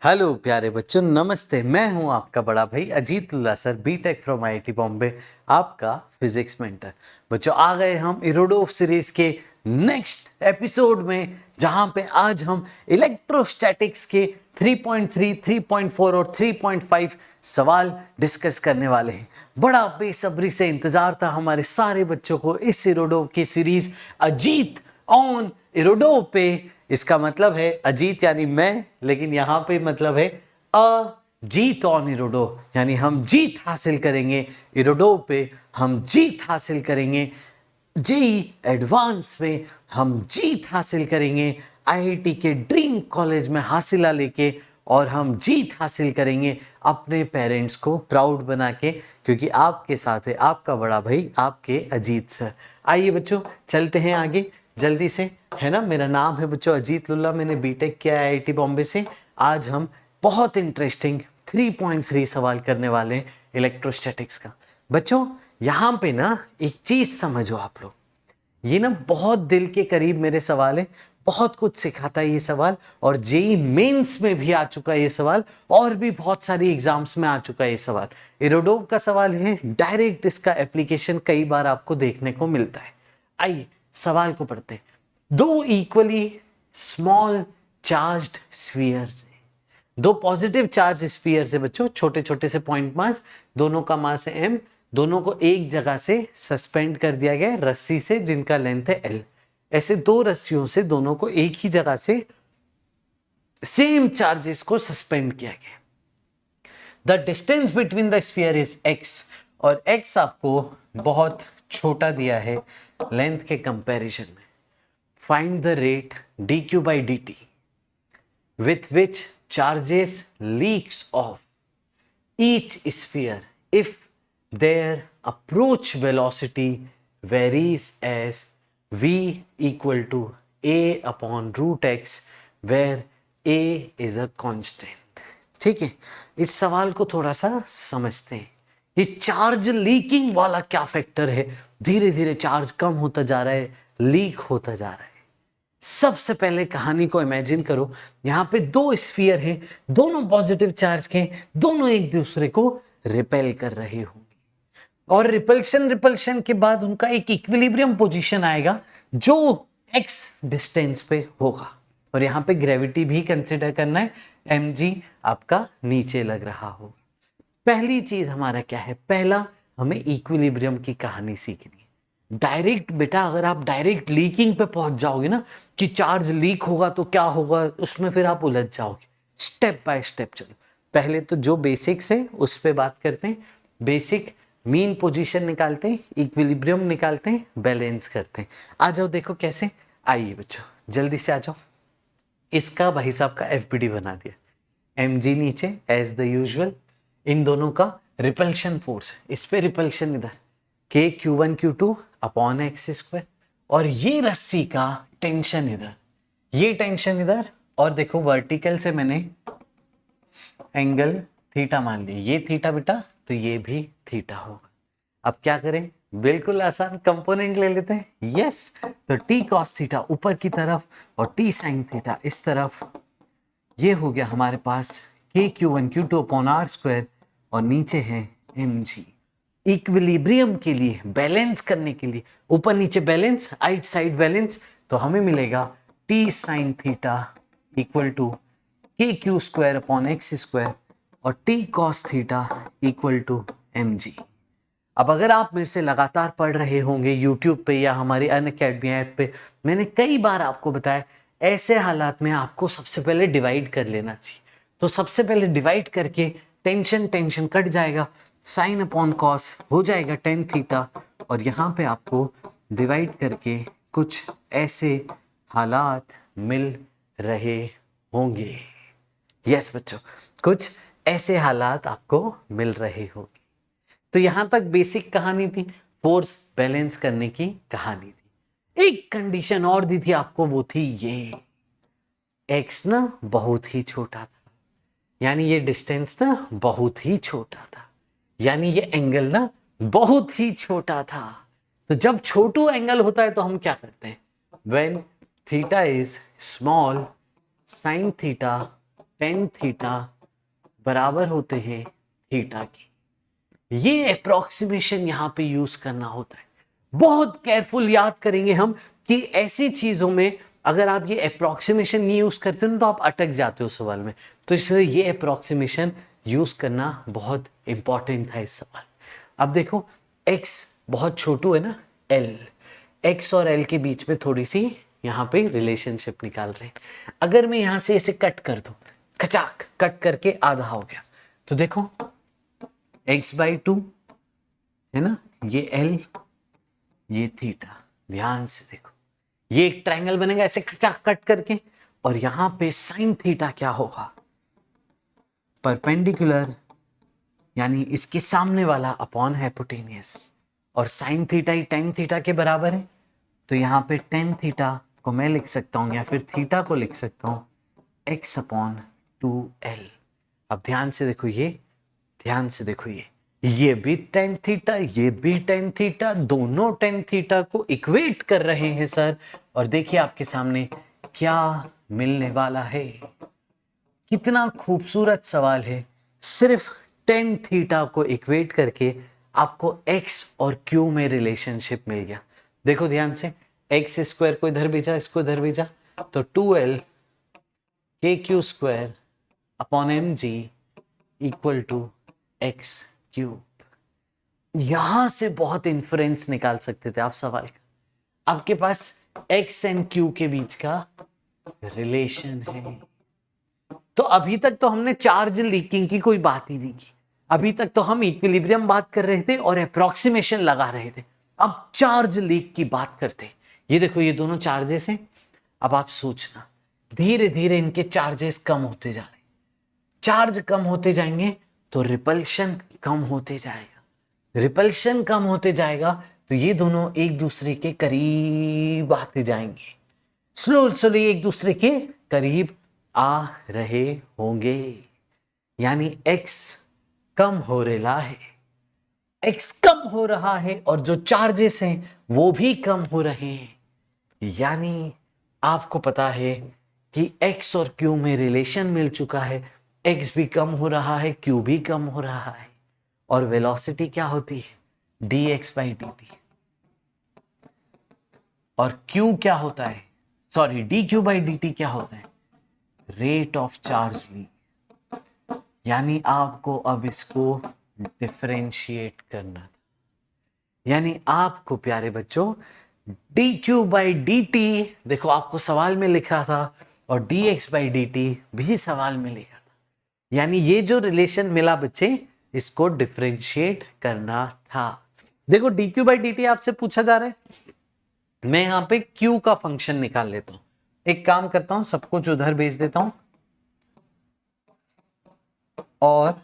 Hello प्यारे बच्चों, नमस्ते। मैं हूं आपका बड़ा भाई Ajit Lulla sir, BTech from IIT Bombay, आपका फिजिक्स मेंटर। बच्चों, आ गए हम इरोडोव सीरीज के नेक्स्ट एपिसोड में, जहां पे आज हम इलेक्ट्रोस्टैटिक्स के 3.3, 3.4 और 3.5 सवाल डिस्कस करने वाले हैं। बड़ा बेसब्री से इंतजार था हमारे सारे बच्चों को इस इरोडोव की सीरीज अजीत ऑन इरोडोव पे। इसका मतलब है अजीत यानी मैं, लेकिन यहां पे मतलब है अजीत ऑन इरोडोव, यानी हम जीत हासिल करेंगे इरोडोव पे, हम जीत हासिल करेंगे जेई एडवांस में, हम जीत हासिल करेंगे आईआईटी के ड्रीम कॉलेज में हासिला लेके, और हम जीत हासिल करेंगे अपने पेरेंट्स को प्राउड बना के, क्योंकि आपके साथ है आपका बड़ा भाई, आपके अजीत सर। आइए बच्चों, चलते हैं आगे जल्दी से, है ना। मेरा नाम है बच्चों अजीत लुल्ला, मैंने बीटेक किया है आईआईटी बॉम्बे से। आज हम बहुत इंटरेस्टिंग 3.3 सवाल करने वाले हैं इलेक्ट्रोस्टैटिक्स का। बच्चों, यहाँ पे ना एक चीज समझो आप लोग, ये ना बहुत दिल के करीब मेरे सवाल है, बहुत कुछ सिखाता है ये सवाल, और जेई मेंस में भी आ चुका है ये सवाल, और भी बहुत सारी एग्जाम्स में आ चुका है ये सवाल। इरोडोव का सवाल है, डायरेक्ट इसका एप्लीकेशन कई बार आपको देखने को मिलता है। आइए सवाल को पढ़ते हैं। दो इक्वली स्मॉल चार्ज्ड स्फीयर्स, दो पॉजिटिव चार्ज स्फीयर है बच्चों, छोटे छोटे से पॉइंट मास, दोनों का मास है m, दोनों को एक जगह से सस्पेंड कर दिया गया है रस्सी से जिनका लेंथ है l। ऐसे दो रस्सियों से दोनों को एक ही जगह से सेम चार्जेस को सस्पेंड किया गया। The distance between the sphere is x, और x आपको बहुत छोटा दिया है लेंथ के कंपैरिजन में। Find the rate dq by dt with which charges leaks off each sphere if their approach velocity varies as v equal to a upon root x, where a is a constant। ठीक है, इस सवाल को थोड़ा सा समझते हैं। ये चार्ज लीकिंग वाला क्या फैक्टर है, धीरे धीरे चार्ज कम होता जा रहा है, लीक होता जा रहा है। सबसे पहले कहानी को इमेजिन करो, यहां पे दो स्फीयर हैं, दोनों पॉजिटिव चार्ज के, दोनों एक दूसरे को रिपेल कर रहे होंगे, और रिपल्शन के बाद उनका एक इक्विलिब्रियम पोजीशन आएगा जो x डिस्टेंस पे होगा, और यहां पे ग्रेविटी भी कंसिडर करना है, mg आपका नीचे लग रहा होगा। पहली चीज हमारा क्या है, पहला हमें इक्विलिब्रियम की कहानी सीखनी है। डायरेक्ट बेटा, अगर आप डायरेक्ट लीकिंग पे पहुंच जाओगे ना कि चार्ज लीक होगा तो क्या होगा, उसमें फिर आप उलझ जाओगे। स्टेप बाय स्टेप चलो, पहले तो जो बेसिक्स है उस पे बात करते हैं। बेसिक मीन पोजीशन निकालते हैं, इक्विलिब्रियम निकालते हैं, बैलेंस करते हैं। आ जाओ देखो कैसे। आइए बच्चों जल्दी से आ जाओ। इसका भाई साहब का एफपीडी बना दिया, mg नीचे एज द यूजुअल, इन दोनों का रिपल्शन फोर्स, इस पे रिपल्शन इधर k q1 q2 upon x square, और ये रस्सी का टेंशन इधर, ये टेंशन इधर, और देखो वर्टिकल से मैंने एंगल थीटा मान लिया, ये थीटा बेटा तो ये भी थीटा होगा। अब क्या करें, बिल्कुल आसान, कंपोनेंट ले लेते हैं। यस, तो t cos थीटा ऊपर की तरफ और t sin थीटा इस तरफ, ये हो गया हमारे पास k q1 q2 upon are square, और नीचे है mg। इक्विलिब्रियम के लिए, बैलेंस करने के लिए, ऊपर नीचे बैलेंस, राइट साइड बैलेंस, तो हमें मिलेगा t sin theta equal to k q square upon x square, और t cos theta equal to mg। अब अगर आप मेरे से लगातार पढ़ रहे होंगे यूट्यूब पे या हमारी अनअकैडमी ऐप पे, मैंने कई बार आपको बताया ऐसे हालात में आपको सबसे पहले डिवाइड कर लेना चाहिए। तो सबसे पहले डिवाइड करके टेंशन कट जाएगा, साइन अपॉन कॉस हो जाएगा टेन थीटा, और यहाँ पे आपको डिवाइड करके कुछ ऐसे हालात मिल रहे होंगे। यस बच्चों, कुछ ऐसे हालात आपको मिल रहे होंगे। तो यहां तक बेसिक कहानी थी, फोर्स बैलेंस करने की कहानी थी। एक कंडीशन और दी थी आपको, वो थी ये, x ना बहुत ही छोटा था, यानी ये डिस्टेंस ना बहुत ही छोटा था, यानी ये एंगल ना बहुत ही छोटा था। तो जब छोटू एंगल होता है तो हम क्या करते हैं, when theta is small sine theta tan theta बराबर होते हैं थीटा के। ये अप्रोक्सीमेशन यहाँ पे यूज करना होता है। बहुत केयरफुल याद करेंगे हम कि ऐसी चीजों में अगर आप ये अप्रोक्सीमेशन नहीं यूज करते हो तो आप अटक जाते हो सवाल में। तो इसलिए ये अप्रोक्सीमेशन यूज करना बहुत इंपॉर्टेंट था इस सवाल। अब देखो x बहुत छोटू है ना, l, x और l के बीच में थोड़ी सी यहाँ पे रिलेशनशिप निकाल रहे हैं। अगर मैं यहाँ से इसे कट कर दूं, खचाक कट करके आधा हो गया, तो देखो x/2 है ना, ये l, ये थीटा। ध्यान से देखो ये एक ट्रायंगल बनेगा ऐसे खचाक कट करके, और यहां पे साइन थीटा क्या होगा, परपेंडिकुलर यानी इसके सामने वाला अपॉन हाइपोटेन्यूस, और साइन थीटा ही टेन थीटा के बराबर है। तो यहाँ पे टेन थीटा को मैं लिख सकता हूँ या फिर थीटा को लिख सकता हूँ x/2l। अब ध्यान से देखो ये, ध्यान से देखो ये भी टेन थीटा, ये भी टेन थीटा, दोनों टेन थीटा को इक्वेट कर रहे हैं सर। और देखिए आपके सामने क्या मिलने वाला है। कितना खूबसूरत सवाल है। सिर्फ टेन थीटा को इक्वेट करके आपको x और q में रिलेशनशिप मिल गया। देखो ध्यान से, x स्क्वायर को इधर भेजा, इसको इधर भेजा, तो 2l kq² upon mg equal to x³। यहां से बहुत इंफरेंस निकाल सकते थे आप सवाल का। आपके पास x एंड q के बीच का रिलेशन है। तो अभी तक तो हमने चार्ज लीकिंग की कोई बात ही नहीं की। अभी तक तो हम इक्विलिब्रियम बात कर रहे थे और अप्रोक्सीमेशन लगा रहे थे। अब चार्ज लीक की बात करते हैं। ये देखो ये दोनों चार्जेस हैं। अब आप सोचना धीरे धीरे इनके चार्जेस कम होते जा रहे हैं। चार्ज कम होते जाएंगे तो रिपल्शन कम होते जाएगा। रिपल्शन कम होते जाएगा तो ये दोनों एक दूसरे के करीब आते जाएंगे। स्लो स्लोली एक दूसरे के करीब आ रहे होंगे। यानी x कम हो रहा है, x कम हो रहा है और जो चार्जेस हैं वो भी कम हो रहे हैं। यानी आपको पता है कि x और q में रिलेशन मिल चुका है। x भी कम हो रहा है, q भी कम हो रहा है। और वेलोसिटी क्या होती है, dx/dt। और q क्या होता है, सॉरी dq/dt क्या होता है, रेट ऑफ चार्ज लीक। यानी आपको अब इसको डिफरेंशिएट करना था। यानी आपको प्यारे बच्चों dq/dt, देखो आपको सवाल में लिखा था, और dx/dt भी सवाल में लिखा था। यानी ये जो रिलेशन मिला बच्चे, इसको डिफरेंशिएट करना था। देखो dq/dt आपसे पूछा जा रहा है, मैं यहां पे q का फंक्शन निकाल लेता हूं। एक काम करता हूं, सब कुछ उधर भेज देता हूं और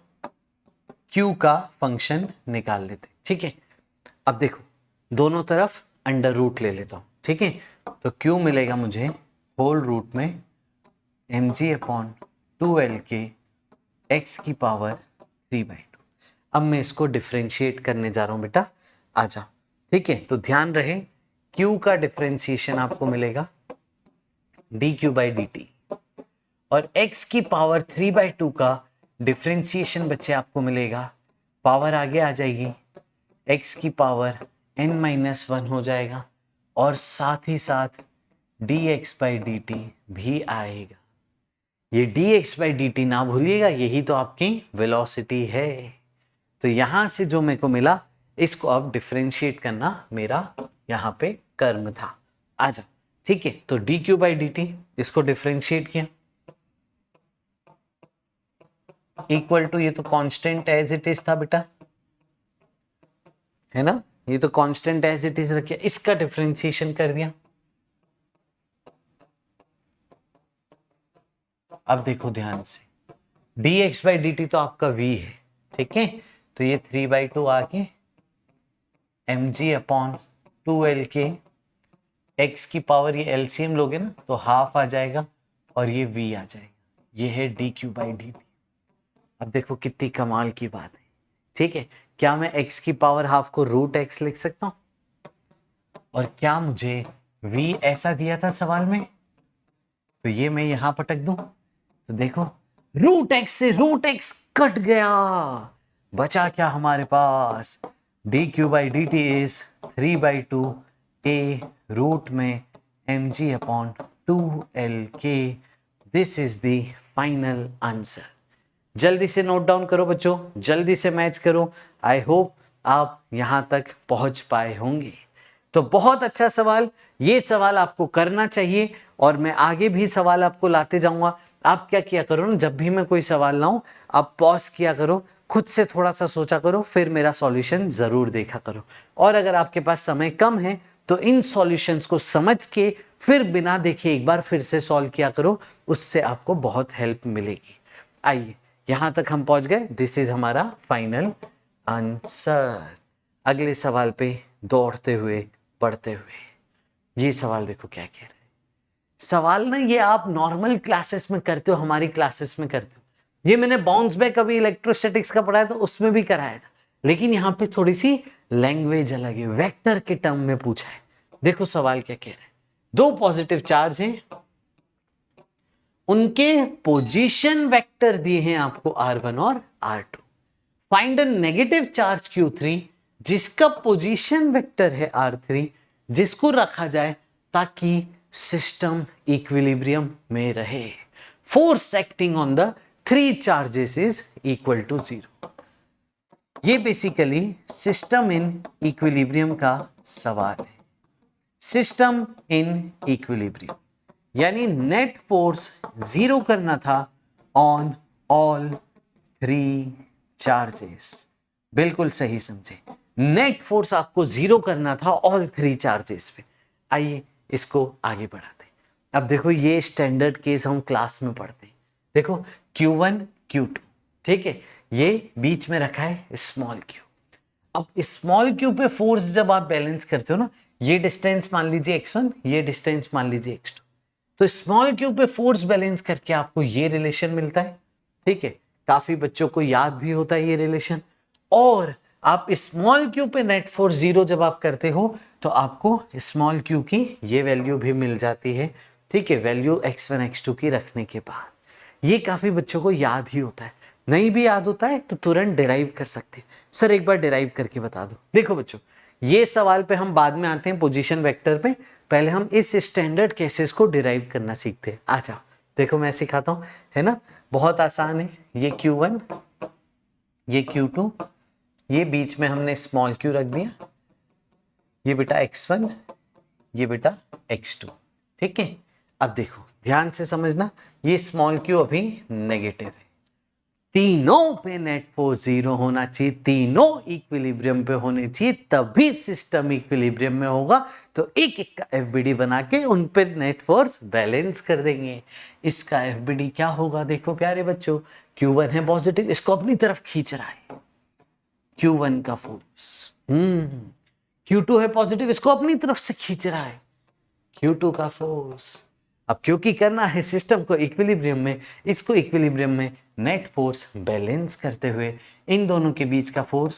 q का फंक्शन निकाल लेते, ठीक है। अब देखो दोनों तरफ अंडर रूट ले लेता हूं, ठीक है। तो q मिलेगा मुझे होल रूट में mg/2l के x⁻3/2। अब मैं इसको डिफरेंशिएट करने जा रहा हूं बेटा, आजा, ठीक है। तो ध्यान रहे q का डिफरेंशिएशन आपको मिलेगा dq/dt, और x⁻3/2 का डिफरेंशिएशन बच्चे आपको मिलेगा, पावर आगे आ जाएगी, x⁻n-1 हो जाएगा, और साथ ही साथ dx/dt भी आएगा। ये dx/dt ना भूलिएगा, यही तो आपकी वेलोसिटी है। तो यहां से जो मेरे को मिला, इसको अब डिफरेंशिएट करना मेरा यहाँ पे कर्म था। आजा, ठीक है। तो dq/dt इसको डिफरेंशिएट किया, इक्वल टू, ये तो कांस्टेंट एज इट इज था बेटा, है ना, ये तो कांस्टेंट एज इट इज रखिए, इसका डिफरेंशिएशन कर दिया। अब देखो ध्यान से, dx/dt तो आपका v है, ठीक है। तो ये 3/2 आके mg/2l के x की पावर, ये एलसीएम लोगे ना तो हाफ आ जाएगा, और ये v आ जाएगा। ये है dq/dt। अब देखो कितनी कमाल की बात है, ठीक है। क्या मैं x की पावर हाफ को √x लिख सकता हूं, और क्या मुझे v ऐसा दिया था सवाल में, तो ये मैं यहां पटक दूं। तो देखो रूट एक्स से रूट एक्स कट गया, बचा क्या हमारे पास, d q by d t is 3/2 a root में mg upon 2lk। This is the final answer. जल्दी से नोट डाउन करो बच्चों, जल्दी से मैच करो। आई होप आप यहां तक पहुंच पाए होंगे। तो बहुत अच्छा सवाल, ये सवाल आपको करना चाहिए और मैं आगे भी सवाल आपको लाते जाऊंगा। आप क्या किया करो ना, जब भी मैं कोई सवाल लाऊं आप पॉज किया करो, खुद से थोड़ा सा सोचा करो, फिर मेरा सॉल्यूशन जरूर देखा करो। और अगर आपके पास समय कम है तो इन सॉल्यूशंस को समझ के फिर बिना देखे एक बार फिर से सॉल्व किया करो, उससे आपको बहुत हेल्प मिलेगी। आइए यहां तक हम पहुंच गए, दिस इज हमारा फाइनल आंसर। अगले सवाल पे दौड़ते हुए बढ़ते हुए, ये सवाल देखो क्या कह रहे हैं। सवाल ना ये आप नॉर्मल क्लासेस में करते हो, हमारी क्लासेस में करते हो, ये मैंने बाउंस बैक अभी इलेक्ट्रोस्टैटिक्स का पढ़ाया तो उसमें भी कराया था, लेकिन यहां पे थोड़ी सी लैंग्वेज अलग है, वेक्टर के टर्म में पूछा है। देखो सवाल क्या कह रहे हैं, दो पॉजिटिव चार्ज हैं, उनके पोजीशन वेक्टर दिए हैं आपको r1 और r2। Find a negative charge q3 जिसका पोजीशन वेक्टर है r3, जिसको रखा जाए ताकि सिस्टम इक्विलिब्रियम में रहे। Force acting on the three charges is equal to 0। ये बेसिकली सिस्टम इन इक्विलिब्रियम का सवाल है। सिस्टम इन इक्विलिब्रियम यानी नेट फोर्स जीरो करना था ऑन ऑल थ्री चार्जेस। बिल्कुल सही समझे, नेट फोर्स आपको जीरो करना था ऑल थ्री चार्जेस पे। आइए इसको आगे बढ़ाते हैं। अब देखो ये स्टैंडर्ड केस हम क्लास में पढ़ते हैं। देखो Q1 Q2, ठीक है, ये बीच में रखा है स्मॉल q। अब स्मॉल q पे फोर्स जब आप बैलेंस करते हो ना, ये डिस्टेंस मान लीजिए x1, ये डिस्टेंस मान लीजिए x2, तो स्मॉल क्यू पे फोर्स बैलेंस करके आपको ये रिलेशन मिलता है। ठीक है, काफी बच्चों को याद भी होता है ये रिलेशन। और आप स्मॉल क्यू पे नेट फोर्स जीरो जब आप करते हो तो आपको स्मॉल क्यू की ये वैल्यू भी मिल जाती है। ठीक है, वैल्यू x1 x2 की रखने के बाद ये काफी बच्चों को याद ही होता है। नहीं भी याद होता है तो तुरंत डिराइव कर सकते हैं। सर एक बार डिराइव करके बता दो। देखो बच्चों, ये सवाल पे हम बाद में आते हैं पोजीशन वेक्टर पे, पहले हम इस स्टैंडर्ड केसेस को डिराइव करना सीखते हैं। आ जाओ, देखो मैं सिखाता हूं, है ना, बहुत आसान है। ये Q1, ये Q2, ये बीच में हमने स्मॉल q रख दिया, ये बेटा x1, ये बेटा x2। ठीक है, अब देखो ध्यान से समझना, ये स्मॉल q अभी नेगेटिव है, तीनों पे नेट फोर्स जीरो होना चाहिए, तीनों इक्विलिब्रियम पे होने चाहिए, तभी सिस्टम इक्विलिब्रियम में होगा। तो एक एक का एफबीडी बना के उन पे नेट फोर्स बैलेंस कर देंगे। इसका एफबीडी क्या होगा, देखो प्यारे बच्चों, Q1 है पॉजिटिव, इसको अपनी तरफ खींच रहा है, Q1 का फोर्स। Q2 है पॉजिटिव, इसको अपनी तरफ से खींच रहा है, Q2 का फोर्स। अब क्योंकि करना है सिस्टम को इक्विलिब्रियम में, इसको इक्विलिब्रियम में नेट फोर्स बैलेंस करते हुए इन दोनों के बीच का force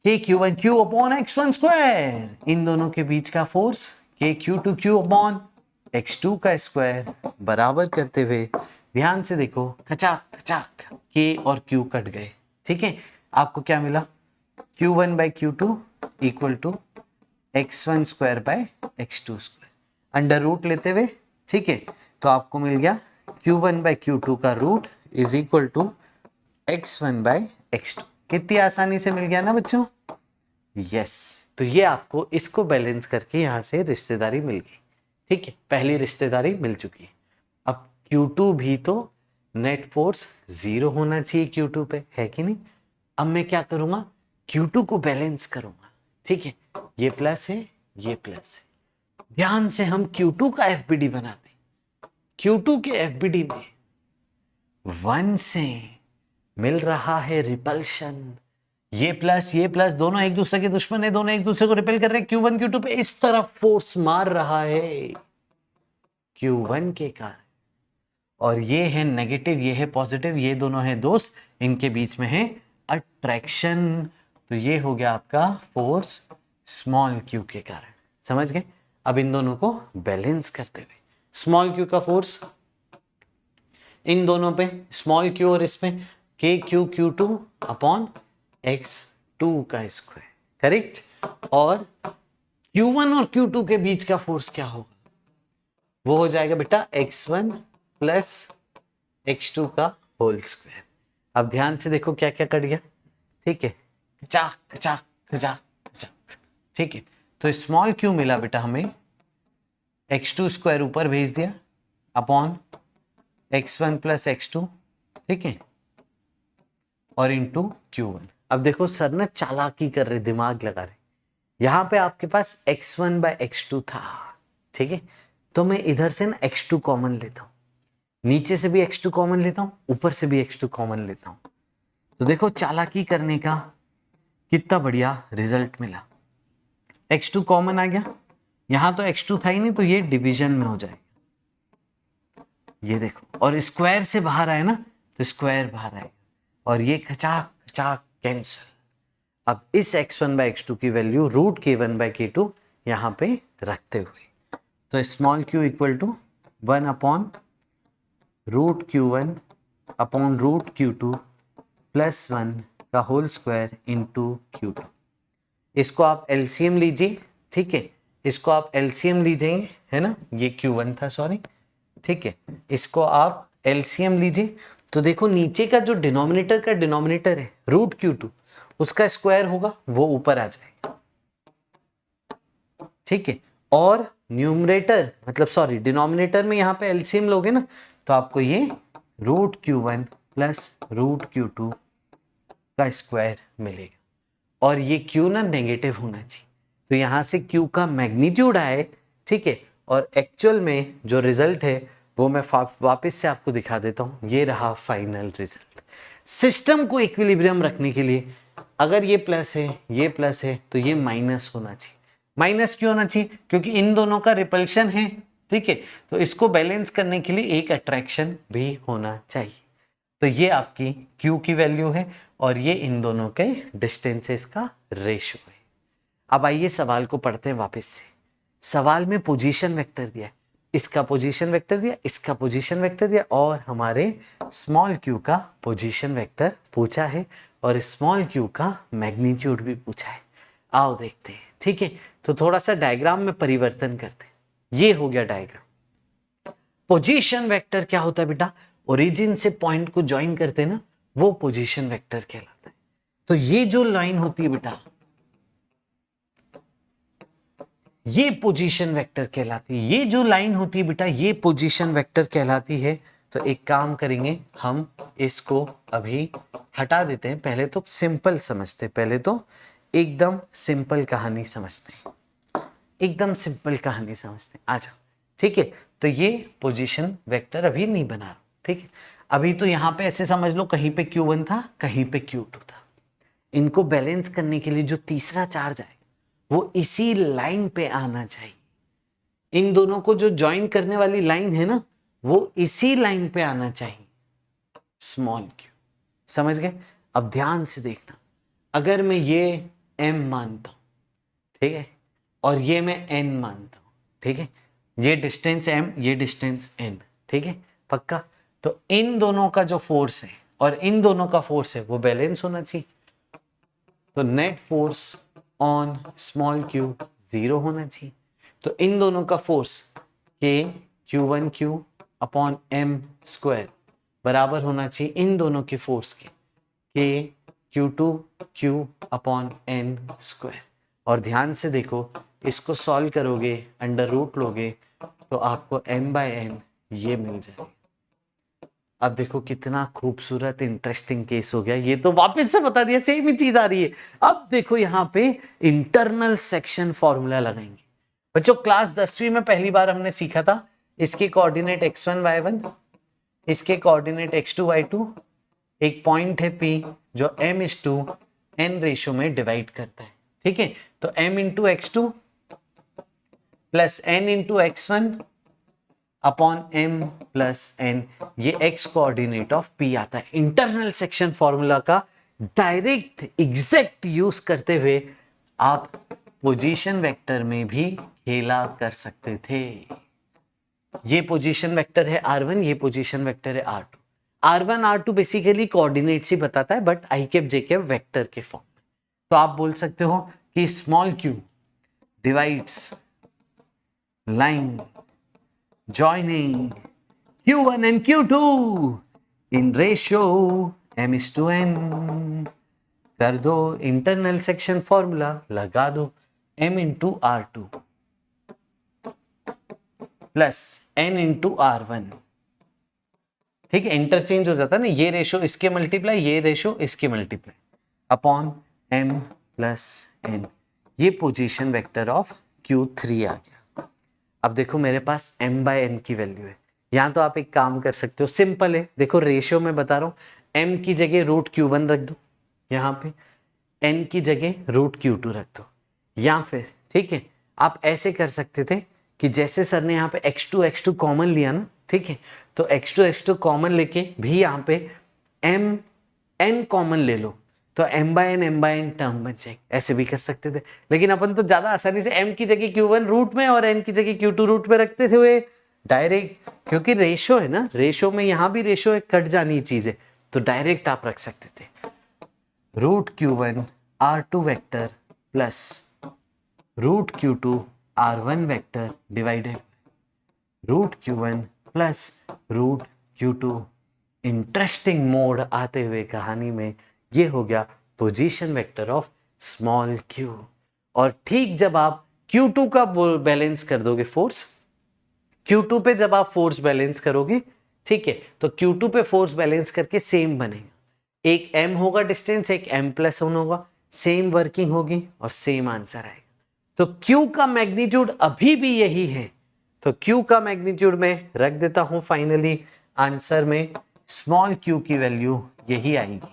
k Q1 Q upon x1 square, इन दोनों के बीच का force k Q2 Q upon x2 का स्क्वायर बराबर करते हुए, ध्यान से देखो, खचाक खचाक k और q कट गए। ठीक है, आपको क्या मिला, Q1 by Q2 equal to x1 square by x2 square, under root लेते हुए। ठीक है, तो आपको मिल गया Q1 बाई Q2 का root is equal to x1 by x2। कितनी आसानी से मिल गया ना बच्चों, यस। तो ये आपको इसको बैलेंस करके यहां से रिश्तेदारी मिल गई। ठीक है, पहली रिश्तेदारी मिल चुकी है। अब Q2 भी तो नेट फोर्स जीरो होना चाहिए Q2 पे, है कि नहीं। अब मैं क्या करूंगा, Q2 को बैलेंस करूंगा। ठीक है, ये प्लस है, ये प्लस है, ध्यान से हम Q2 का एफबीडी बनाते हैं। Q2 के एफबीडी में 1 से मिल रहा है रिपल्शन, ये प्लस दोनों एक दूसरे के दुश्मन है, दोनों एक दूसरे को रिपेल कर रहे हैं। Q1 Q2 पे इस तरफ फोर्स मार रहा है Q1 के कारण, और ये है नेगेटिव, ये है पॉजिटिव, ये दोनों है दोस्त, इनके बीच में है अट्रैक्शन। तो ये हो गया आपका फोर्स स्मॉल q के कारण, समझ गए। अब इन दोनों को बैलेंस करते हुए स्मॉल q का फोर्स इन दोनों पे स्मॉल क्यू और इसमें k q q two upon x two का स्क्वायर, करेक्ट। और Q1 और Q2 के बीच का फोर्स क्या होगा, वो हो जाएगा बेटा x1 प्लस x2 का होल स्क्वायर। अब ध्यान से देखो क्या क्या कट गया, ठीक है, कचाक कचाक कचाक कचाक, ठीक है। तो स्मॉल q मिला बेटा हमें, x2 स्क्वायर ऊपर भेज दिया अपॉन x1 प्लस x2, ठीक है, और इंटू Q1। अब देखो सर ना चालाकी कर रहे, दिमाग लगा रहे, यहां पे आपके पास x1 बाय x2 था, ठीक है, तो मैं इधर से ना x2 कॉमन लेता हूं, नीचे से भी x2 कॉमन लेता हूं, ऊपर से भी x2 कॉमन लेता हूं। तो देखो चालाकी करने का कितना बढ़िया रिजल्ट मिला, x2 कॉमन आ गया, यहां तो x2 था ही नहीं, तो ये डिवीजन में हो जाएगा, ये देखो, और स्क्वायर से बाहर आए ना तो स्क्वायर बाहर आएगा, और ये कचाक कचाक कैंसिल। अब इस x1 बाय x2 की value root k1 bye k2 यहां पे रखते हुए, तो small q equal to 1 upon root q1 upon root q2 plus 1 का होल स्क्वायर इंटू q2। इसको आप एलसीएम लीजिए, ठीक है, इसको आप एलसीएम लीजिए, है ना, ये q1 था, सॉरी, ठीक है, इसको आप एलसीएम लीजिए। तो देखो नीचे का जो डिनोमिनेटर है रूट q2, उसका स्क्वायर होगा, वो ऊपर आ जाएगा, ठीक है, और न्यूमरेटर मतलब सॉरी डिनोमिनेटर में यहां पे एलसीएम लोगे ना, तो आपको ये root q1 plus root q2 का स्क्वायर मिलेगा, और ये q ना नेगेटिव होना चाहिए, तो यहां से q का मैग्नीट्यूड आए, ठीक है, और एक्चुअल में जो रिजल्ट है वो मैं वापस से आपको दिखा देता हूं, ये रहा फाइनल रिजल्ट। सिस्टम को इक्विलिब्रियम रखने के लिए अगर ये प्लस है ये प्लस है तो ये माइनस होना चाहिए। माइनस क्यों होना चाहिए, क्योंकि इन दोनों का रिपल्शन है, ठीक है, तो इसको बैलेंस करने के लिए एक अट्रैक्शन भी होना चाहिए। तो ये आपकी Q की वैल्यू है और ये इन दोनों के डिस्टेंसेस का रेशियो है। अब आइए सवाल को पढ़ते हैं वापस से। सवाल में पोजीशन वेक्टर दिया है, इसका पोजीशन वेक्टर दिया, इसका पोजीशन वेक्टर दिया, और हमारे स्मॉल q का पोजीशन वेक्टर पूछा है, और स्मॉल q का मैग्नीट्यूड भी पूछा है। आओ देखते हैं, ठीक है, तो थोड़ा सा डायग्राम में परिवर्तन करते हैं। ये हो गया डायग्राम। पोजीशन वेक्टर क्या होता है बेटा, ओरिजिन से पॉइंट को ज्वाइन करते हैं ना, वो पोजीशन वेक्टर कहलाता है। तो ये जो लाइन होती है बेटा, ये पोजीशन वेक्टर कहलाती है, ये जो लाइन होती है बेटा, ये पोजीशन वेक्टर कहलाती है। तो एक काम करेंगे, हम इसको अभी हटा देते हैं, पहले तो सिंपल समझते, पहले तो एकदम सिंपल कहानी समझते हैं, एकदम सिंपल कहानी समझते हैं, आ जाओ, ठीक है। तो ये पोजीशन वेक्टर अभी नहीं बना रहा, ठीक है, अभी तो यहां पे ऐसे समझ लो, कहीं पे Q1 था, कहीं पे Q2 था। इनको बैलेंस करने के लिए जो तीसरा चार्ज आएगा वो इसी लाइन पे आना चाहिए। इन दोनों को जो ज्वाइन करने वाली लाइन है ना, वो इसी लाइन पे आना चाहिए, स्मॉल q। समझ गए? अब ध्यान से देखना, अगर मैं ये m मानता हूं, ठीक है, और ये मैं n मानता हूं, ठीक है, ये डिस्टेंस m, ये डिस्टेंस n, ठीक है, पक्का। तो इन दोनों का जो फोर्स है और इन दोनों का फोर्स है वो बैलेंस होना चाहिए। तो net force on small q 0 होना चाहिए। तो इन दोनों का force k q1q upon m square बराबर होना चाहिए इन दोनों के फोर्स के k q2q upon n square. और ध्यान से देखो, इसको सॉल्व करोगे, अंडर रूट लोगे, तो आपको m/n ये मिल जाएगा। अब देखो कितना खूबसूरत इंटरेस्टिंग केस हो गया, ये तो वापस से बता दिया, सेम ही चीज आ रही है। अब देखो यहाँ पे इंटरनल सेक्शन फॉर्मूला लगाएंगे। बच्चों क्लास 10वीं में पहली बार हमने सीखा था, इसके कोऑर्डिनेट x1 y1, इसके कोऑर्डिनेट x2 y2, एक पॉइंट है P जो m/n रेशियो में डिवाइड करता है, ठीक है। तो m into x2 plus n into x1 upon m plus n, ये x कोऑर्डिनेट ऑफ P आता है। इंटरनल सेक्शन फॉर्मूला का डायरेक्ट एग्जैक्ट यूज करते हुए आप पोजीशन वेक्टर में भी खेला कर सकते थे। ये पोजीशन वेक्टर है R1, ये पोजीशन वेक्टर है R2। R1 R2 basically coordinates ही बताता है, but I cap J cap vector के फॉर्म में। तो आप बोल सकते हो कि small q divides line joining q1 and q2 in ratio m:n। कर दो इंटरनल सेक्शन फॉर्मूला, लगा दो m/r2 प्लस n × r1। ठीक है, इंटरचेंज हो जाता है ना, ये रेशो इसके मल्टीप्लाई, ये रेशो इसके multiply, upon m plus n। ये पोजीशन वेक्टर ऑफ q3 आ गया। अब देखो मेरे पास m/n की वैल्यू है। यहाँ तो आप एक काम कर सकते हो, सिंपल है, देखो रेशियो में बता रहा हूँ, m की जगह √q1 रख दो, यहाँ पे n की जगह √q2 रख दो, या फिर ठीक है आप ऐसे कर सकते थे कि जैसे सर ने यहाँ पे x2 कॉमन लिया ना, ठीक है, तो x2 कॉमन लेके भी यहाँ पे n कॉमन ले लो, तो m/n टर्म बन जाएगी, ऐसे भी कर सकते थे। लेकिन अपन तो ज्यादा आसानी से m की जगह q1 रूट में और n की जगह q2 रूट में रखते हुए डायरेक्ट, क्योंकि रेशो है ना, रेशो में यहाँ भी रेशो है, कट जानी चीज है, तो डायरेक्ट आप रख सकते थे √q1 r2 vector plus √q2 r1 vector divided √q1 plus √q2। Interesting mode आते हुए कहानी में ये हो गया position vector of small q। और ठीक जब आप q2 का बैलेंस कर दोगे फोर्स, q2 पे जब आप फोर्स बैलेंस करोगे, ठीक है, तो q2 पे फोर्स बैलेंस करके सेम बनेगा, एक m होगा डिस्टेंस, एक m+1 होगा, सेम वर्किंग होगी और सेम आंसर आएगा। तो q का मैग्नीट्यूड अभी भी यही है, तो q का मैग्नीट्यूड में रख देता हूं फाइनली आंसर में, स्मॉल q की वैल्यू यही आएगी।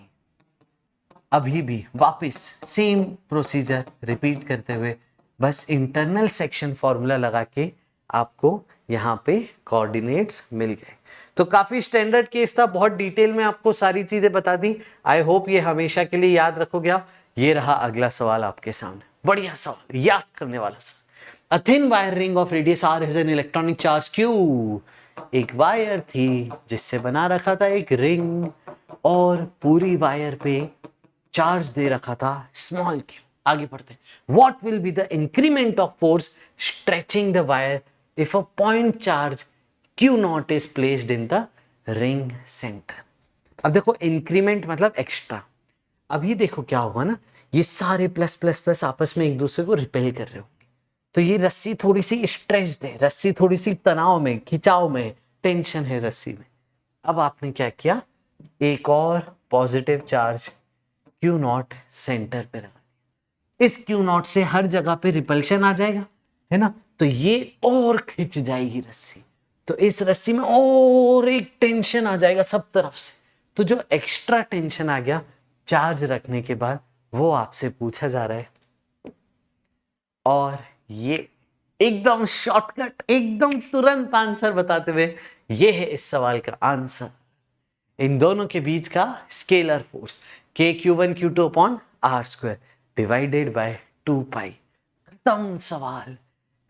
अभी भी वापस सेम प्रोसीजर रिपीट करते हुए, बस इंटरनल सेक्शन फॉर्मूला लगा के आपको यहाँ पे कोऑर्डिनेट्स मिल गए। तो काफी स्टैंडर्ड केस था, बहुत डिटेल में आपको सारी चीजें बता दी। आई होप ये हमेशा के लिए याद रखोगे आप। ये रहा अगला सवाल आपके सामने, बढ़िया सवाल, याद करने वाला सवाल। A thin wire ring of radius r has an electronic charge q। एक वायर थी जिससे बना रखा था एक रिंग, और पूरी वायर पे चार्ज दे रखा था स्मॉल q। आगे पढ़ते हैं। What will be the increment of force stretching the wire if a point charge q0 is placed in the ring centre. अब देखो इंक्रीमेंट मतलब एक्स्ट्रा। अभी देखो क्या होगा ना, ये सारे प्लस प्लस प्लस आपस में एक दूसरे को रिपेल कर रहे होंगे, तो ये रस्सी थोड़ी सी स्ट्रेच्ड है, रस्सी थोड़ी सी तनाव में, खिंचाव में, टेंशन है रस्सी में। अब आपने क्या किया, एक और पॉजिटिव चार्ज Q0 सेंटर पे लगा दिया। इस Q0 से हर जगह पे रिपल्शन आ जाएगा, है ना, तो ये और खिंच जाएगी रस्सी, तो इस रस्सी में और एक टेंशन आ जाएगा सब तरफ से। तो जो एक्स्ट्रा टेंशन आ गया चार्ज रखने के बाद, वो आपसे पूछा जा रहा है। और ये एकदम शॉर्टकट, एकदम तुरंत आंसर बताते हुए, ये है इस सवाल का आंसर। इन दोनों के बीच का scalar force kq1 q2 upon r² divided by 2π। खत्म सवाल।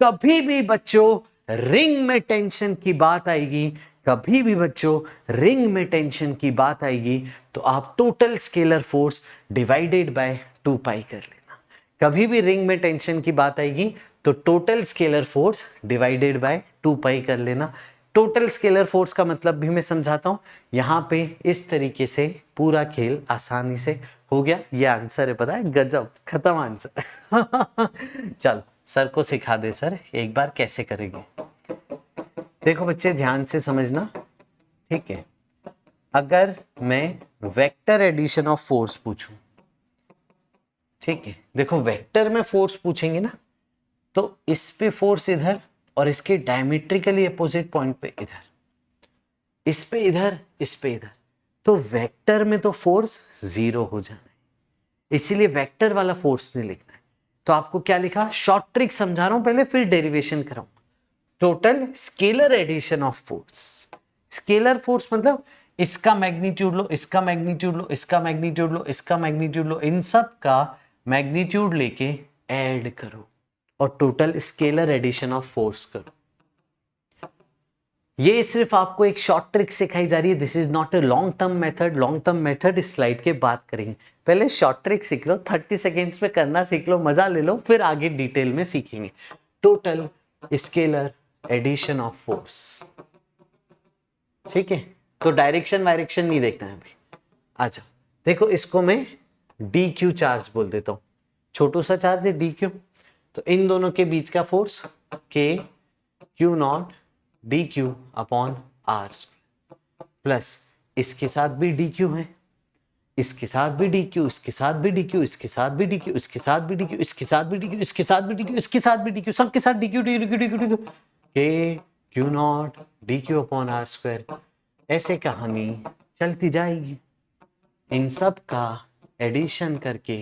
कभी भी बच्चों रिंग में टेंशन की बात आएगी, कभी भी बच्चों रिंग में टेंशन की बात आएगी, तो आप total scalar force divided by 2π कर लेना। कभी भी रिंग में टेंशन की बात आएगी तो total scalar force divided by 2π कर लेना। टोटल स्केलर फोर्स का मतलब भी मैं समझाता हूं। यहां पे इस तरीके से पूरा खेल आसानी से हो गया। ये आंसर है, पता है, गजब, खत्म आंसर। चलो सर को सिखा दे सर एक बार कैसे करेंगे। देखो बच्चे ध्यान से समझना, ठीक है। अगर मैं वेक्टर एडिशन ऑफ फोर्स पूछूं, ठीक है, देखो वेक्टर में फोर्स पूछेंगे ना, तो इस पे फोर्स इधर और इसके डायमेट्रिकली अपोजिट पॉइंट पे इधर, इस पे इधर, इस पे इधर, तो वेक्टर में तो फोर्स 0 हो जाना है, इसीलिए वेक्टर वाला फोर्स नहीं लिखना है। तो आपको क्या लिखा, शॉर्ट ट्रिक समझा रहा हूं पहले, फिर डेरिवेशन कराऊं। Total scalar addition of force. Scalar force मतलब इसका मैग्नीट्यूड लो, इसका मैग्नीट्यूड लो, इसका मैग्नीट्यूड लो, इसका मैग्नीट्यूड लो, इन सब का मैग्नीट्यूड लेके ऐड करो और total scalar addition of force करो। ये सिर्फ आपको एक शॉर्ट ट्रिक सिखाई जा रही है, this is not a long term method. Long term method इस स्लाइड के बाद करेंगे, पहले शॉर्ट ट्रिक सीख लो, 30 सेकेंड्स में करना सीख लो, मजा ले लो, फिर आगे डिटेल में सीखेंगे। Total scalar addition of force, ठीक है। तो डायरेक्शन वायरेक्शन नहीं देखना है अभी। अच्छा देखो, इसको मैं डी क्यू चार्ज बोल देता हूं, छोटू सा चार्ज है डी क्यू। तो इन दोनों के बीच का force k q naught d q upon r plus इसके साथ भी डी क्यू है, इसके साथ भी डी क्यू, इसके साथ भी डी क्यू, इसके साथ भी डी क्यू, इसके साथ भी डी क्यू, इसके साथ भी डी क्यू, इसके साथ भी डी क्यू, इसके साथ भी डी क्यू, सबके साथ d q d q d q d q, k q naught d q upon are square. ऐसे कहानी चलती जाएगी। इन सब का एडिशन करके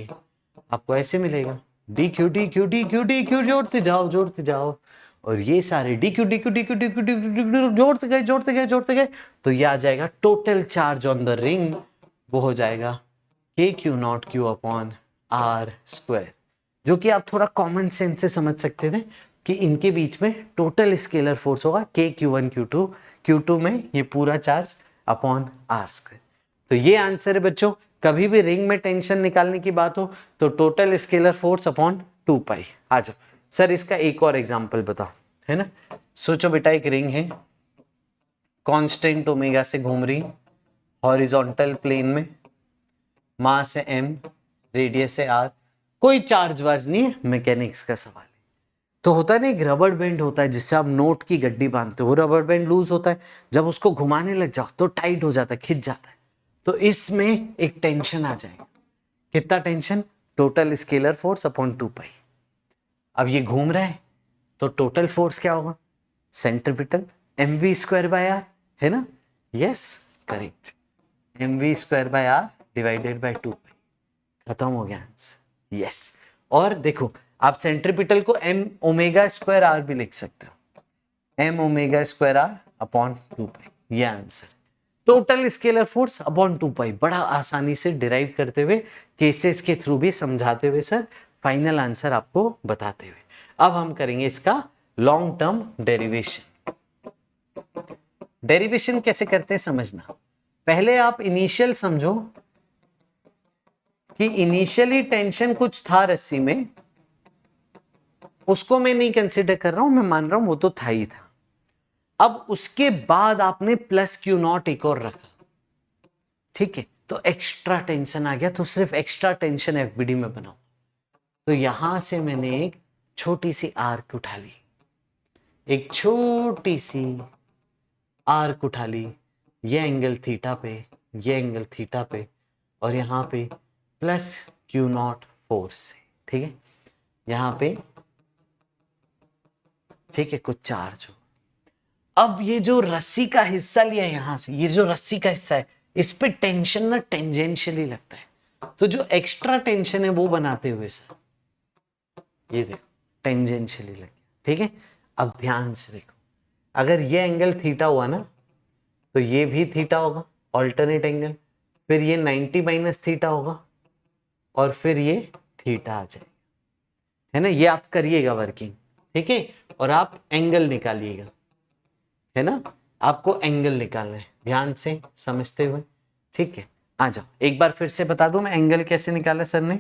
आपको ऐसे मिलेगा d q d q d q d q, जोड़ते जाओ और ये सारे d q d q d q d q d q जोड़ते गए तो ये आ जाएगा total charge on the ring, वो हो जाएगा k q naught q upon are square, जो कि आप थोड़ा कॉमन सेंस से समझ सकते थे कि इनके बीच में टोटल स्केलर फोर्स होगा K Q one Q to में ये पूरा चार्ज अपॉन आर स्क्वायर। तो ये आंसर है बच्चों। कभी भी रिंग में टेंशन निकालने की बात हो तो टोटल स्केलर फोर्स अपॉन 2 पाई। आ जाओ सर, इसका एक और एग्जांपल बताओ, है ना। सोचो बेटा, एक रिंग है, कांस्टेंट ओमेगा से घूम रही, हॉरिजॉन्टल प्लेन में, मास है m, रेडियस है r, कोई चार्ज वार्ज नहीं है, मैकेनिक्स का सवाल है। तो होता है ना, एक रबर बैंड होता है जिससे आप नोट की गड्डी बांधते हो, वो रबर बैंड लूज होता है, जब उसको घुमाने लग जाओ तो टाइट हो जाता है, खिंच जाता है। तो इसमें एक टेंशन आ जाएगा, कितना tension, total scalar force upon 2 पाई। अब ये घूम रहा है तो टोटल फोर्स क्या होगा, centripetal mv square by R, है ना। Yes correct, mv square by R divided by 2 pi, खत्म हो गया आंसर। यस, और देखो आप सेंट्रीपिटल को m ओमेगा स्क्वायर आर भी लिख सकते हो, m omega square R upon 2 pi, ये answer. Total scalar force upon 2 pi, बड़ा आसानी से डिराइव करते हुए, केसेस के थ्रू भी समझाते हुए सर, फाइनल आंसर आपको बताते हुए। अब हम करेंगे इसका लॉन्ग टर्म डेरिवेशन। डेरिवेशन कैसे करते हैं समझना, पहले आप इनिशियल समझो कि इनिशियली टेंशन कुछ था रस्सी में, उसको मैं नहीं कंसीडर कर रहा हूं, मैं मान रहा हूं वो तो था ही था। अब उसके बाद आपने प्लस क्यू नॉट एक और रखा, ठीक है, तो एक्स्ट्रा टेंशन आ गया, तो सिर्फ एक्स्ट्रा टेंशन एफबीडी में बनाओ। तो यहां से मैंने एक छोटी सी आर्क उठा ली, एक छोटी सी आर्क उठा ली, ये एंगल थीटा पे, ये एंगल थीटा पे, और यहां पे प्लस क्यू नॉट फोर्स से, ठीक है, यहां पे, ठीक है, कुछ चार्ज हो। अब ये जो रस्सी का हिस्सा लिया है यहां से, ये जो रस्सी का हिस्सा है, इस पे टेंशन ना टेंजेंशियली लगता है, तो जो एक्स्ट्रा टेंशन है वो बनाते हुए सर, ये देखो टेंजेंशियली लग गया, ठीक है। अब ध्यान से देखो, अगर ये एंगल थीटा हुआ ना, तो ये भी थीटा होगा, ऑल्टरनेट एंगल, फिर ये 90 माइनस थीटा होगा, और फिर ये थीटा आ जाएगा, है ना। ये आप करिएगा वर्किंग, ठीक है, और आप एंगल निकालिएगा, है ना, आपको एंगल निकालना है, ध्यान से समझते हुए, ठीक है। आ जाओ एक बार फिर से बता दूं मैं एंगल कैसे निकाला सर ने,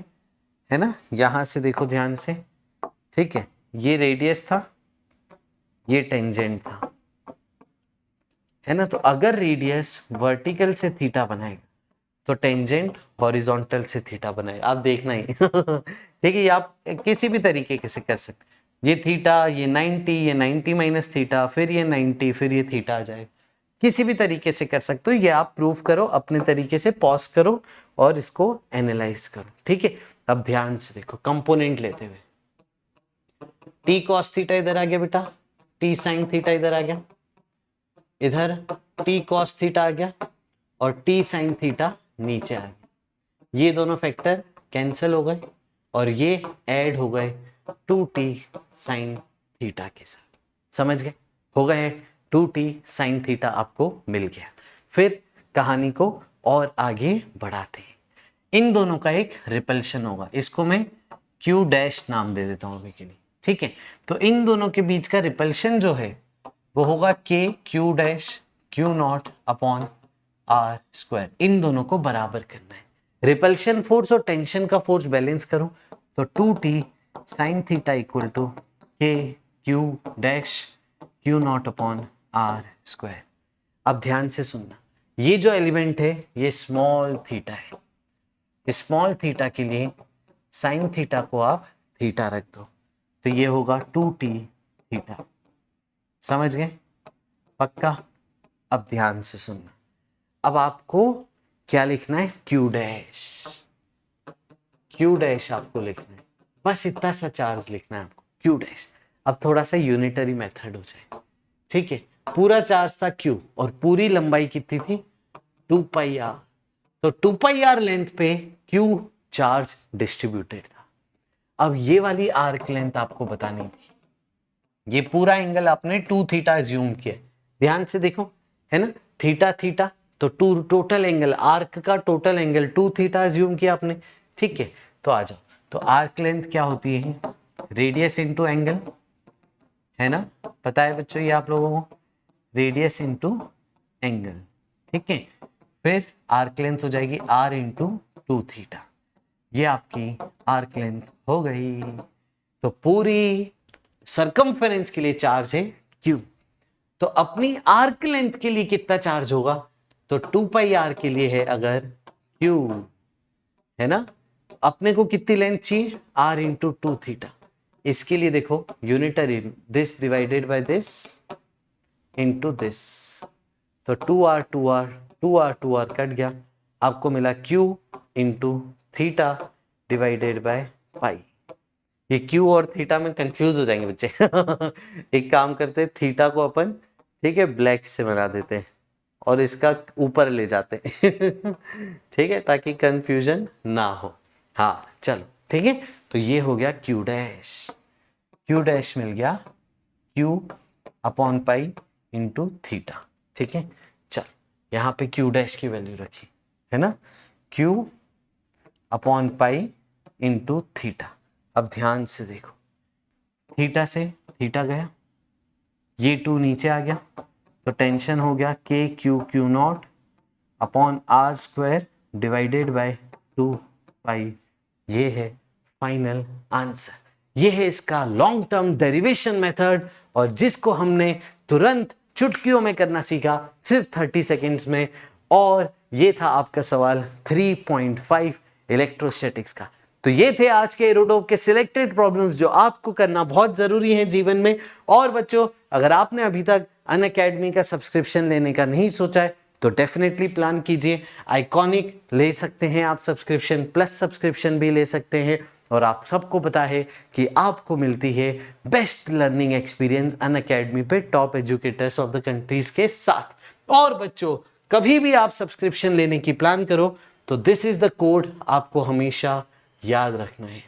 है ना। यहां से देखो ध्यान से, ठीक है, ये रेडियस था, ये टेंजेंट था, है ना। तो अगर रेडियस वर्टिकल से थीटा बनाएगा तो टेंजेंट हॉरिजॉन्टल से थीटा बनाएगा, आप देखना ही ठीक है। ये आप किसी भी तरीके से कर सकते, ये थीटा, ये 90, ये 90 माइनस थीटा, फिर ये 90, फिर ये थीटा आ जाएगा, किसी भी तरीके से कर सकते हो। ये आप प्रूव करो अपने तरीके से, पॉज करो और इसको एनालाइज करो, ठीक है। अब ध्यान से देखो, कंपोनेंट लेते हुए, टी कॉस थीटा इधर आ गया बेटा, टी साइन थीटा इधर आ गया, इधर टी कॉस थीटा आ गया, और टी साइन थीटा नीचे आ गया, ये दोनों फैक्टर कैंसिल हो गए और ये ऐड हो गए 2t साइन थीटा के साथ, समझ गए, हो गए 2t साइन थीटा आपको मिल गया। फिर कहानी को और आगे बढ़ाते हैं, इन दोनों का एक रिपल्शन होगा, इसको मैं q डैश नाम दे देता हूं अभी के लिए, ठीक है। तो इन दोनों के बीच का रिपल्शन जो है वो होगा K q dash q naught upon are square. इन दोनों को बराबर करना है। रिपल्शन फोर्स और टेंशन का फोर्स बैलेंस करो तो 2t sine theta equal to K q dash q naught upon are square. अब ध्यान से सुनना, ये जो एलिमेंट है ये स्मॉल थीटा है। स्मॉल थीटा के लिए साइन थीटा को आप थीटा रख दो तो ये होगा 2t थीटा। समझ गए? पक्का? अब ध्यान से सुनना, अब आपको क्या लिखना है? Q dash. क्यू डैश आपको लिखना है, बस इतना सा चार्ज लिखना है आपको, क्यू डैश। अब थोड़ा सा यूनिटरी मेथड हो जाए, ठीक है। पूरा चार्ज था क्यू और पूरी लंबाई कितनी थी? 2πr। तो 2πr लेंथ पे क्यू चार्ज डिस्ट्रीब्यूटेड था। अब ये वाली आर्क लेंथ आपको बतानी थी। ये पूरा एंगल आपने 2 थीटा एज्यूम किया, ध्यान से देखो, है ना, थीटा थीटा, तो टोटल एंगल, आर्क का टोटल एंगल 2 थीटा एज्यूम किया आपने, ठीक है। तो आ जाओ, तो आर्क लेंथ क्या होती है? रेडियस इंटू एंगल, है ना, पता है बच्चों ये आप लोगों को, रेडियस इंटू एंगल, ठीक है। फिर आर्क लेंथ हो जाएगी r इंटू 2 थीटा। ये आपकी आर्क लेंथ हो गई। तो पूरी सरकमफेरेंस के लिए चार्ज है q। तो अपनी आर्क लेंथ के लिए कितना चार्ज होगा? तो 2πr के लिए है अगर q, है ना, अपने को कितनी लेंथ चाहिए? r into 2 theta. इसके लिए देखो unitary, this divided by this into this, तो 2r 2r 2r 2r cut गया, आपको मिला q into theta divided by pi. ये q और थीटा में कंफ्यूज हो जाएंगे बच्चे। एक काम करते हैं, थीटा को अपन, ठीक है, ब्लैक से बना देते हैं और इसका ऊपर ले जाते हैं। ठीक है, ताकि कंफ्यूजन ना हो। हाँ चलो ठीक है, तो ये हो गया q डैश। q डैश मिल गया q upon pi into theta, ठीक है। चल यहाँ पे q डैश की वैल्यू रखी, है ना, q upon pi into theta. अब ध्यान से देखो, थीटा से थीटा गया, ये 2 नीचे आ गया, तो टेंशन हो गया K q q naught upon are square divided by 2π। ये है फाइनल आंसर। ये है इसका लॉन्ग टर्म डेरिवेशन मेथड, और जिसको हमने तुरंत चुटकियों में करना सीखा सिर्फ 30 सेकेंड्स में। और ये था आपका सवाल 3.5 इलेक्ट्रोस्टैटिक्स का। तो ये थे आज के एरोडोप के सिलेक्टेड प्रॉब्लम्स जो आपको करना बहुत जरूरी है जीवन में। और बच्चों, अगर आपने अभी तक अनअकैडमी का सब्सक्रिप्शन लेने का नहीं सोचा है तो डेफिनेटली प्लान कीजिए। आइकॉनिक ले सकते हैं आप सब्सक्रिप्शन, प्लस सब्सक्रिप्शन भी ले सकते हैं। और आप सबको पता है कि आपको मिलती है बेस्ट लर्निंग एक्सपीरियंस अनअकैडमी पे top educators of the countries के साथ। और बच्चों, कभी भी आप सब्सक्रिप्शन लेने की प्लान करो तो दिस इज द कोड आपको हमेशा याद रखना है।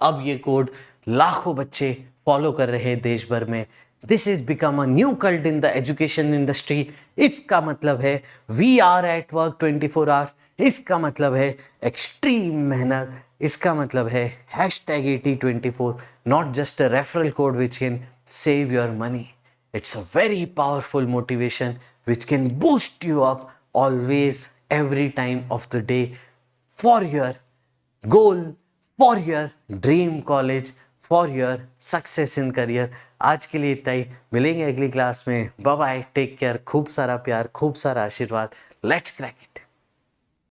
अब ये कोड लाखों बच्चे फॉलो कर रहे हैं देश भर में। This is become a new cult in the education industry. इसका मतलब है we are at work 24 hours. इसका मतलब है एक्सट्रीम मेहनत। इसका मतलब है #8024, not just a referral code which can save your money. It's a very powerful motivation which can boost you up always, every time of the day for your goal, for your dream college, for your success in career। आज के लिए इतना ही, मिलेंगे अगली class में। Bye bye, take care, खूब सारा प्यार, खूब सारा आशीर्वाद। Let's crack it.